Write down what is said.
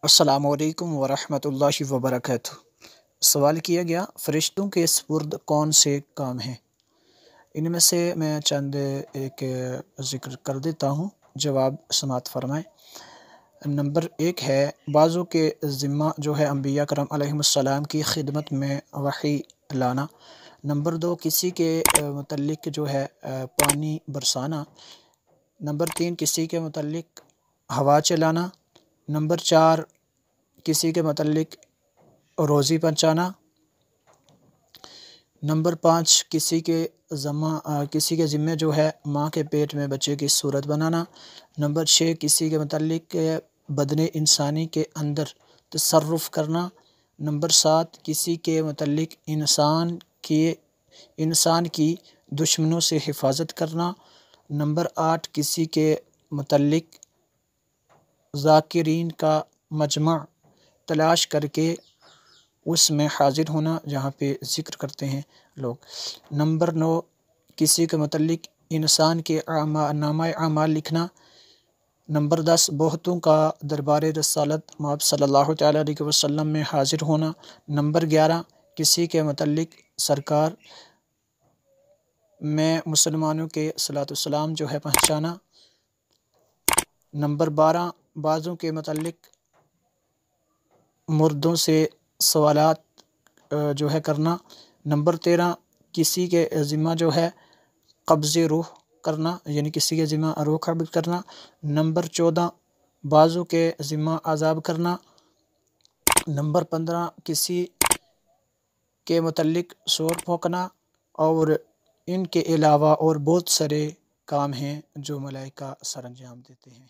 السلام علیکم ورحمۃ اللہ وبرکاتہ۔ سوال کیا گیا، فرشتوں کے سپرد کون سے کام ہیں؟ ان میں سے میں چند ایک ذکر کر دیتا ہوں، جواب سماعت فرمائیں۔ نمبر 1 ہے بعضوں کے ذمہ جو ہے انبیاء کرام علیہم السلام کی خدمت میں وحی لانا۔ نمبر 2 کسی کے متعلق جو ہے پانی برسانا۔ نمبر 3 کسی کے متعلق ہوا چلانا۔ نمبر 4 کسی کے متعلق روزی پہنچانا۔ نمبر 5 کسی کے ذمے جو ہے ماں کے پیٹ میں بچے کی صورت بنانا۔ نمبر 6 کسی کے متعلق بدن انسانی کے اندر تصرف کرنا۔ نمبر 7 کسی کے متعلق انسان کی دشمنوں سے حفاظت کرنا۔ نمبر 8 کسی کے متعلق ذاکرین کا مجمع تلاش کر کے اس میں حاضر ہونا جہاں پہ ذکر کرتے ہیں لوگ۔ نمبر 9 کسی کے متعلق انسان کے نامہ اعمال لکھنا۔ نمبر 10 بہتوں کا دربار رسالت مآب صلی اللہ تعالیٰ علیہ وسلم میں حاضر ہونا۔ نمبر 11 کسی کے متعلق سرکار میں مسلمانوں کے صلاۃ والسلام جو ہے پہنچانا۔ نمبر 12 بعضوں کے متعلق مردوں سے سوالات جو ہے کرنا۔ نمبر 13 کسی کے ذمہ جو ہے قبض روح کرنا، یعنی کسی کے ذمہ روح قبض کرنا۔ نمبر 14 بعضوں کے ذمہ عذاب کرنا۔ نمبر 15 کسی کے متعلق شور پھونکنا۔ اور ان کے علاوہ اور بہت سارے کام ہیں جو ملائکہ سر انجام دیتے ہیں۔